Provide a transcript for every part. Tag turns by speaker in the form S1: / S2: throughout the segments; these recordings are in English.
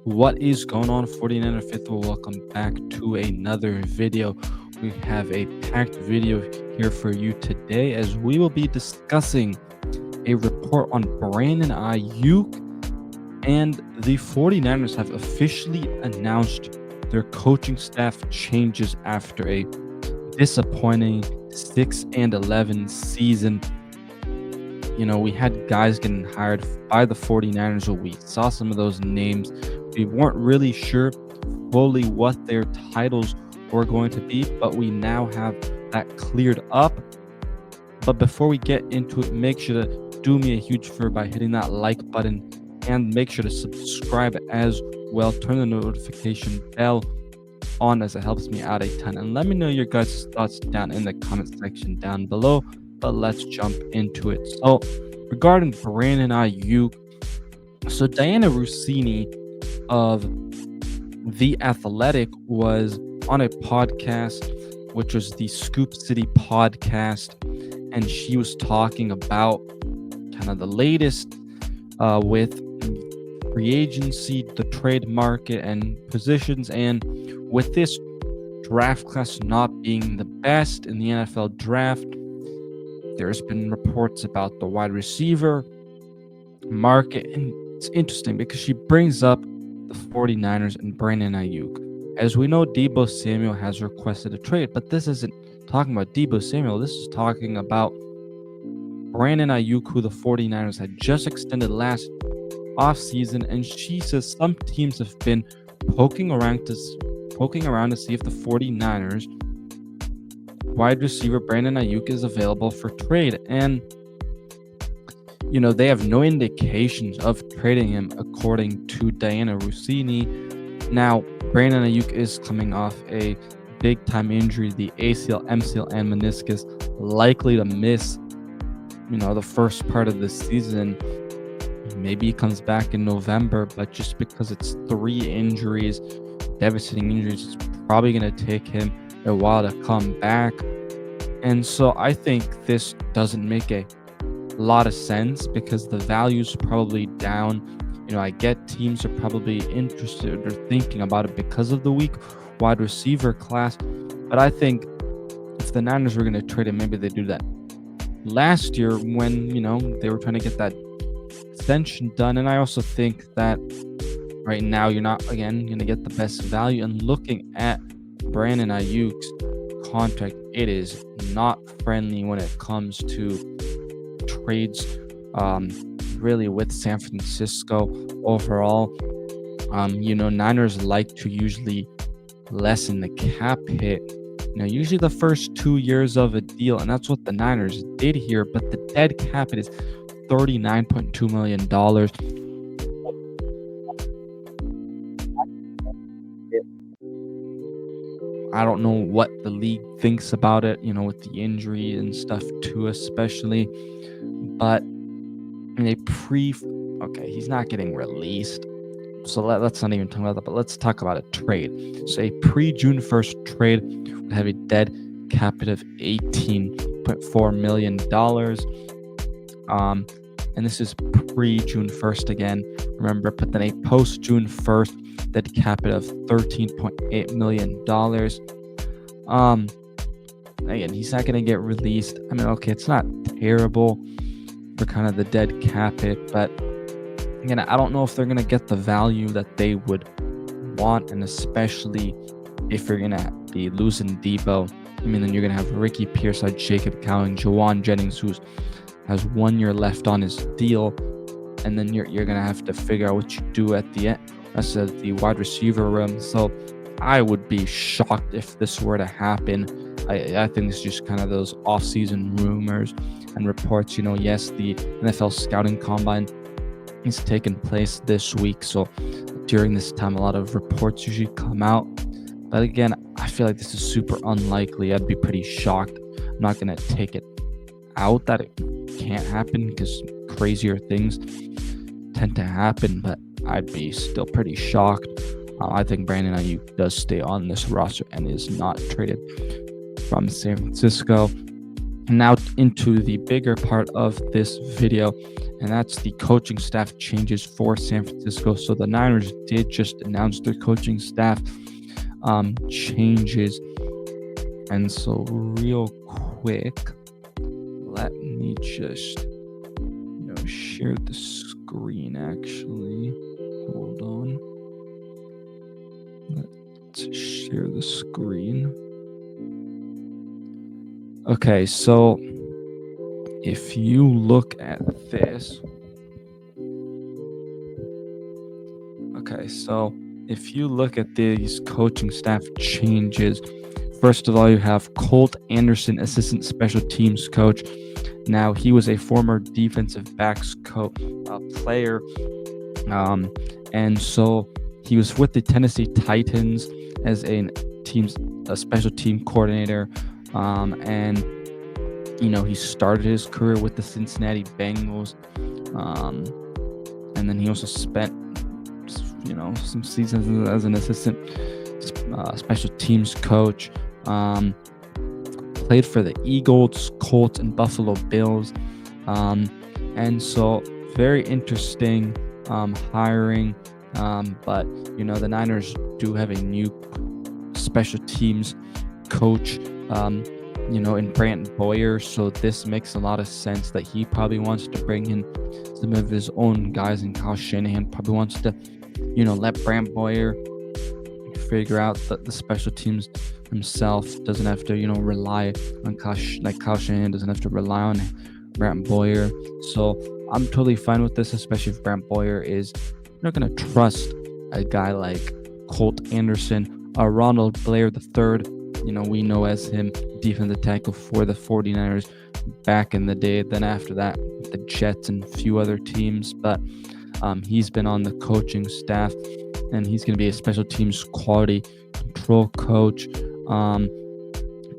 S1: What is going on, 49er Faithful? Welcome back to another video. We have a packed video here for you today as we will be discussing a report on Brandon Aiyuk, and the 49ers have officially announced their coaching staff changes after a disappointing 6-11 season. We had guys getting hired by the 49ers, or we saw some of those names. We weren't really sure fully what their titles were going to be, but we now have that cleared up. But before we get into it, make sure to do me a huge favor by hitting that like button and make sure to subscribe as well. Turn the notification bell on as it helps me out a ton. And let me know your guys' thoughts down in the comment section down below. But let's jump into it. So regarding Brandon Aiyuk, so Dianna Russini of The Athletic was on a podcast, which was the Scoop City podcast, and she was talking about kind of the latest with free agency, the trade market, and positions. And with this draft class not being the best in the NFL draft, there's been reports about the wide receiver market, and it's interesting because she brings up the 49ers and Brandon Aiyuk. As we know, Deebo Samuel has requested a trade, but this isn't talking about Deebo Samuel. This is talking about Brandon Aiyuk, who the 49ers had just extended last offseason, and she says some teams have been poking around to see if the 49ers wide receiver Brandon Aiyuk is available for trade. And they have no indications of trading him, according to Dianna Russini. Now, Brandon Aiyuk is coming off a big-time injury, the ACL, MCL, and meniscus, likely to miss, the first part of the season. Maybe he comes back in November, but just because it's 3 injuries, devastating injuries, it's probably going to take him a while to come back. And so I think this doesn't make a lot of sense because the value's probably down. I get teams are probably interested or thinking about it because of the weak wide receiver class, but I think if the Niners were going to trade him, maybe they do that last year when they were trying to get that extension done. And I also think that right now you're not again going to get the best value. And looking at Brandon Aiyuk's contract, it is not friendly when it comes to trades, really, with San Francisco overall. Niners like to usually lessen the cap hit, usually the first 2 years of a deal, and that's what the Niners did here. But the dead cap hit is $39.2 million. I don't know what the league thinks about it, with the injury and stuff too, especially. But okay, he's not getting released, so let's not even talk about that. But let's talk about a trade. So a pre-June 1st trade would have a dead cap hit of $18.4 million. And this is pre-June 1st again, remember. But then a post-June 1st dead cap hit of $13.8 million. Again, he's not going to get released. Okay, it's not terrible for kind of the dead cap hit, but again, I don't know if they're going to get the value that they would want, and especially if you're going to be losing Deebo. Then you're going to have Ricky Pearsall, Jacob Cowing, Jawan Jennings, who has 1 year left on his deal, and then you're going to have to figure out what you do at the end. That's the wide receiver room. So I would be shocked if this were to happen. I think it's just kind of those off-season rumors and reports. Yes, the NFL scouting combine is taking place this week, so during this time a lot of reports usually come out. But again, I feel like this is super unlikely. I'd be pretty shocked. I'm not going to take it out that it can't happen because crazier things tend to happen, but I'd be still pretty shocked. I think Brandon Aiyuk does stay on this roster and is not traded from San Francisco. Now into the bigger part of this video, and that's the coaching staff changes for San Francisco. So the Niners did just announce their coaching staff changes. And so real quick, let me just share the screen actually. Hold on. Let's share the screen. Okay, so if you look at this, if you look at these coaching staff changes, first of all, you have Colt Anderson, assistant special teams coach. Now, he was a former defensive backs player, and so he was with the Tennessee Titans as a special team coordinator, and he started his career with the Cincinnati Bengals, and then he also spent some seasons as an assistant special teams coach. Played for the Eagles, Colts, and Buffalo Bills, and so very interesting hiring. But the Niners do have a new special teams coach, in Brandon Boyer. So this makes a lot of sense that he probably wants to bring in some of his own guys, and Kyle Shanahan probably wants to, let Brandon Boyer figure out the special teams himself. Doesn't have to, rely on Kyle Shanahan doesn't have to rely on Brandon Boyer. So I'm totally fine with this, especially if Brandon Boyer is not going to trust a guy like Colt Anderson. Ronald Blair III, we know as him, defensive tackle for the 49ers back in the day. Then after that, the Jets and a few other teams. But he's been on the coaching staff, and he's going to be a special teams quality control coach.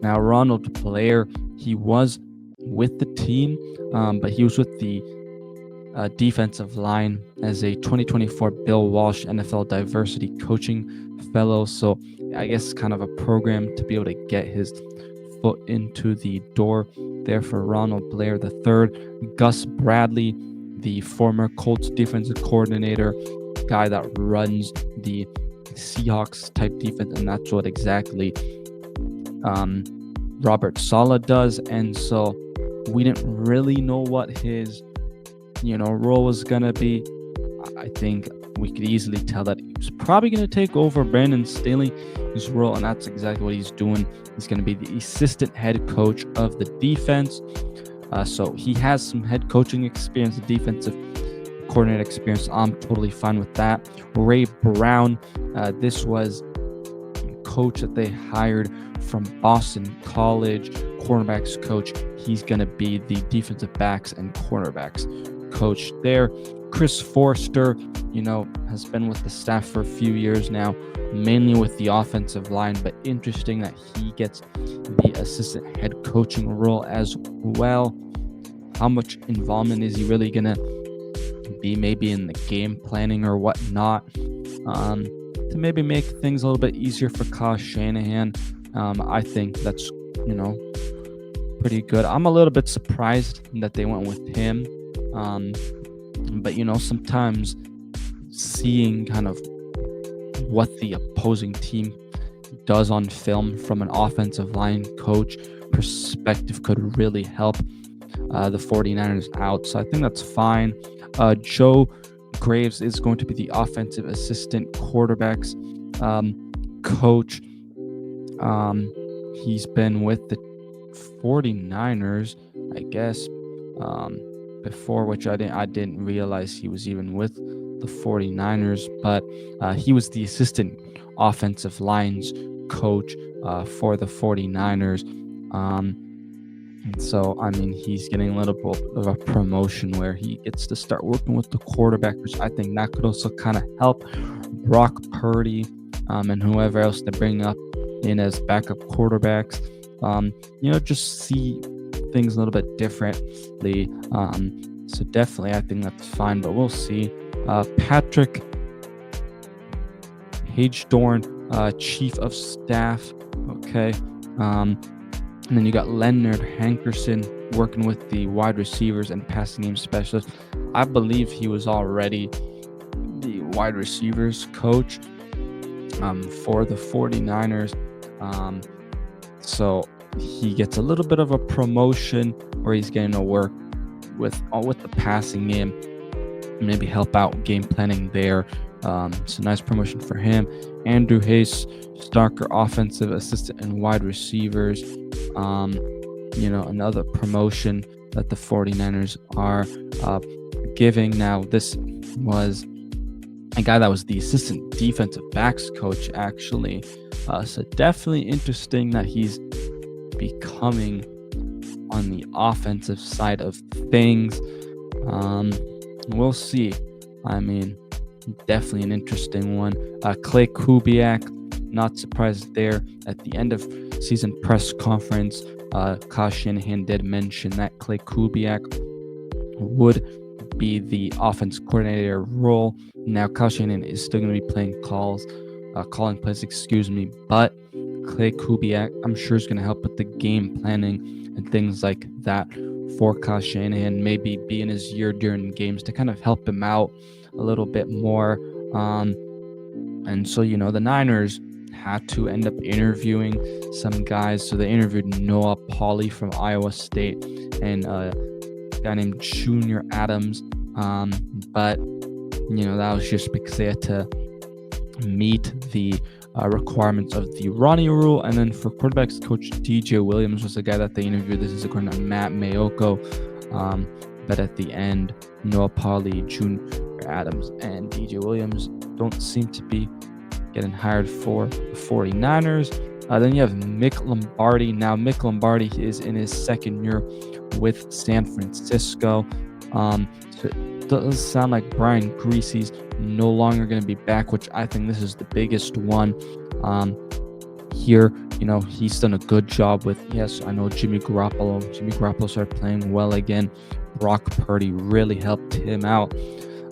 S1: Now, Ronald Blair, he was with the team, but he was with the defensive line as a 2024 Bill Walsh NFL Diversity Coaching Fellow. So I guess kind of a program to be able to get his foot into the door there for Ronald Blair III. Gus Bradley, the former Colts defensive coordinator, guy that runs the Seahawks type defense, and that's what exactly Robert Saleh does. And so we didn't really know what his role was gonna be. I think we could easily tell that he was probably gonna take over Brandon Staley's role, and that's exactly what he's doing. He's gonna be the assistant head coach of the defense. So he has some head coaching experience, defensive coordinator experience. I'm totally fine with that. Ray Brown, this was a coach that they hired from Boston College, cornerbacks coach. He's going to be the defensive backs and cornerbacks coach there. Chris Forster, has been with the staff for a few years now, mainly with the offensive line, but interesting that he gets the assistant head coaching role as well. How much involvement is he really going to be maybe in the game planning or whatnot, to maybe make things a little bit easier for Kyle Shanahan? I think that's, pretty good. I'm a little bit surprised that they went with him. But, sometimes seeing kind of what the opposing team does on film from an offensive line coach perspective could really help the 49ers out. So I think that's fine. Joe Graves is going to be the offensive assistant quarterbacks coach. He's been with the 49ers, I guess, before, which I didn't realize he was even with the 49ers, but he was the assistant offensive lines coach for the 49ers. So, he's getting a little bit of a promotion where he gets to start working with the quarterback, which I think that could also kind of help Brock Purdy and whoever else they bring up in as backup quarterbacks. Just see things a little bit differently. So definitely, I think that's fine, but we'll see. Patrick Hagedorn, chief of staff. Okay. And then you got Leonard Hankerson, working with the wide receivers and passing game specialist. I believe he was already the wide receivers coach for the 49ers. Um, so he gets a little bit of a promotion where he's getting to work with the passing game, maybe help out game planning there. It's a nice promotion for him. Andrew Hayes, Starker, offensive assistant and wide receivers. Another promotion that the 49ers are giving. Now, this was a guy that was the assistant defensive backs coach, actually. So definitely interesting that he's becoming on the offensive side of things. We'll see. I mean, definitely an interesting one. Clay Kubiak, not surprised there. At the end of season press conference, Kyle Shanahan did mention that Clay Kubiak would be the offense coordinator role. Now, Kyle Shanahan is still going to be calling plays, but Clay Kubiak, I'm sure, is going to help with the game planning and things like that for Kyle Shanahan, maybe be in his year during games to kind of help him out a little bit more. And so, the Niners had to end up interviewing some guys. So they interviewed Noah Pauley from Iowa State and a guy named Junior Adams. But that was just because they had to meet the requirements of the Ronnie rule. And then for quarterbacks, Coach DJ Williams was the guy that they interviewed. This is according to Matt Mayoko. But at the end, Noah Pauley, Junior Adams, and DJ Williams don't seem to be getting hired for the 49ers. Then you have Mick Lombardi. Now, Mick Lombardi is in his second year with San Francisco. So it does sound like Brian Greasy's no longer going to be back, which I think this is the biggest one here. He's done a good job with, yes, I know Jimmy Garoppolo. Jimmy Garoppolo started playing well again. Brock Purdy really helped him out.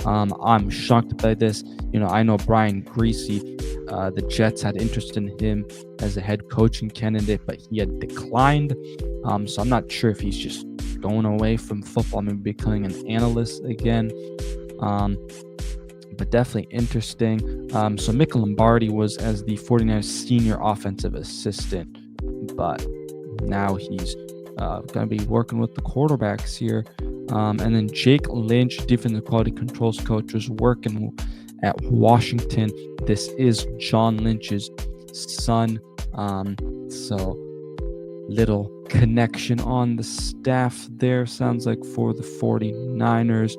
S1: I'm shocked by this. I know Brian Greasy, the Jets had interest in him as a head coaching candidate, but he had declined. So I'm not sure if he's just going away from football, maybe becoming an analyst again. But definitely interesting. So Mick Lombardi was as the 49ers senior offensive assistant, but now he's going to be working with the quarterbacks here. And then Jake Lynch, defensive quality controls coach, was working at Washington. This is John Lynch's son. So little connection on the staff there, sounds like, for the 49ers.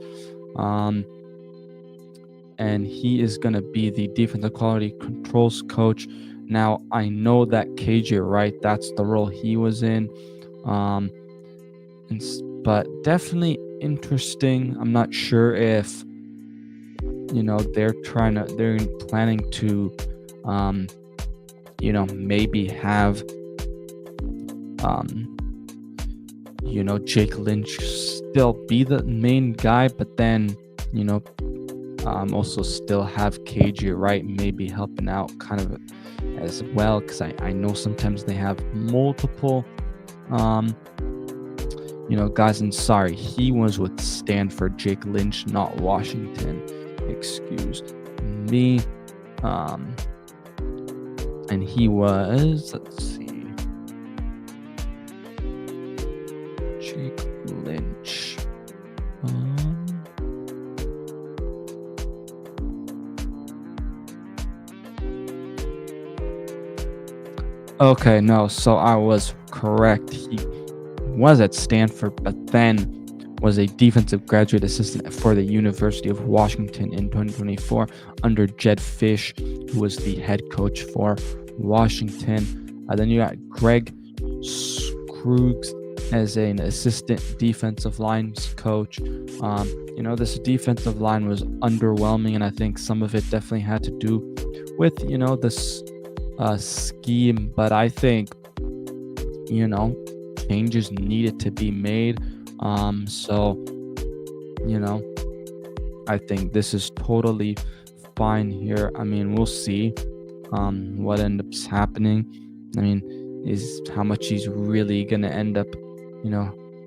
S1: And he is going to be the defensive quality controls coach. Now, I know that KJ Wright, that's the role he was in. But definitely interesting. I'm not sure if, they're planning to, maybe have, Jake Lynch still be the main guy, but then, also still have KJ Wright maybe helping out kind of as well, because I know sometimes they have multiple guys. And sorry, he was with Stanford, Jake Lynch, not Washington, excuse me. And he was, let's see, Jake Lynch. Okay, no, so I was correct. He was at Stanford, but then was a defensive graduate assistant for the University of Washington in 2024 under Jed Fish, who was the head coach for Washington. Then you got Greg Scruggs as an assistant defensive lines coach. This defensive line was underwhelming, and I think some of it definitely had to do with, this scheme, but I think, changes needed to be made. So, I think this is totally fine here. I mean, we'll see what ends up happening. I mean, is how much he's really going to end up,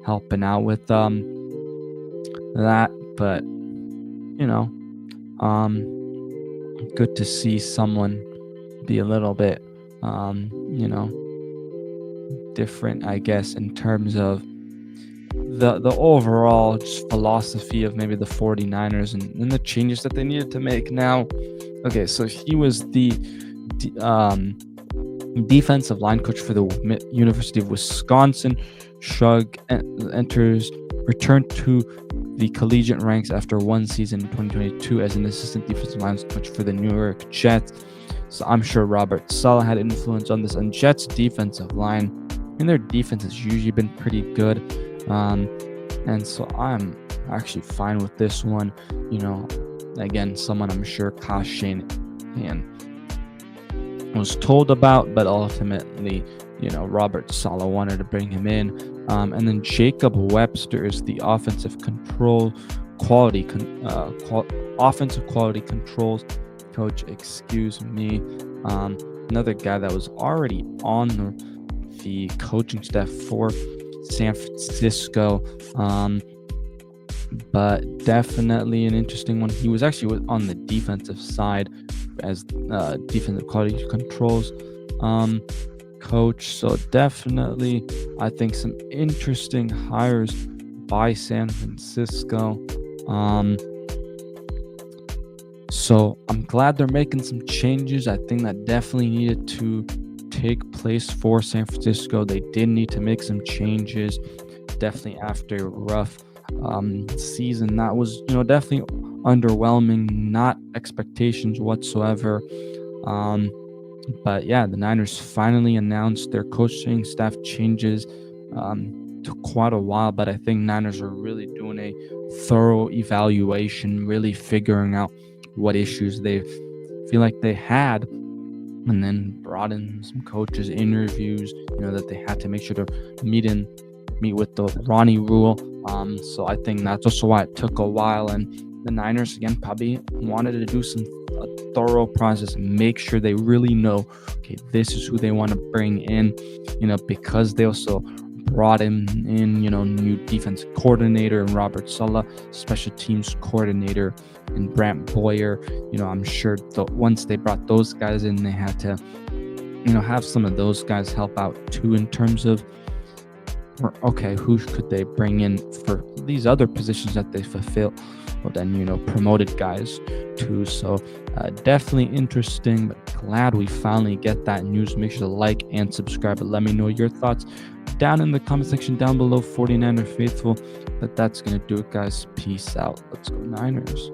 S1: helping out with that. But you know, um, good to see someone be a little bit, you know, different, I guess, in terms of the overall just philosophy of maybe the 49ers and the changes that they needed to make. Now, okay, so he was the defensive line coach for the University of Wisconsin. Shug returned to the collegiate ranks after one season in 2022 as an assistant defensive line coach for the New York Jets. So I'm sure Robert Saleh had influence on this. And Jets defensive line, and their defense has usually been pretty good. And so I'm actually fine with this one. Again, someone I'm sure Kyle Shanahan was told about, but ultimately, Robert Saleh wanted to bring him in. And then Jacob Webster is the offensive quality controls coach. Excuse me. Another guy that was already on the coaching staff for San Francisco. But definitely an interesting one. He was actually on the defensive side as defensive quality controls coach. So definitely, I think some interesting hires by San Francisco. So I'm glad they're making some changes. I think that definitely needed to take place for San Francisco. They did need to make some changes, definitely after a rough season that was definitely underwhelming, not expectations whatsoever. But yeah, the Niners finally announced their coaching staff changes. Took quite a while, but I think Niners are really doing a thorough evaluation, really figuring out what issues they feel like they had, and then brought in some coaches interviews, that they had to make sure to meet with the Ronnie rule. So I think that's also why it took a while, and the Niners again probably wanted to do a thorough process, make sure they really know, okay, this is who they want to bring in, because they also brought in new defense coordinator and Robert Saleh, special teams coordinator, and Brant Boyer. I'm sure once they brought those guys in, they had to have some of those guys help out too, in terms of, okay, who could they bring in for these other positions that they fulfill? Well, then, promoted guys too. So definitely interesting, but glad we finally get that news. Make sure to like and subscribe, but let me know your thoughts down in the comment section down below. 49er faithful. But that's going to do it, guys. Peace out. Let's go Niners.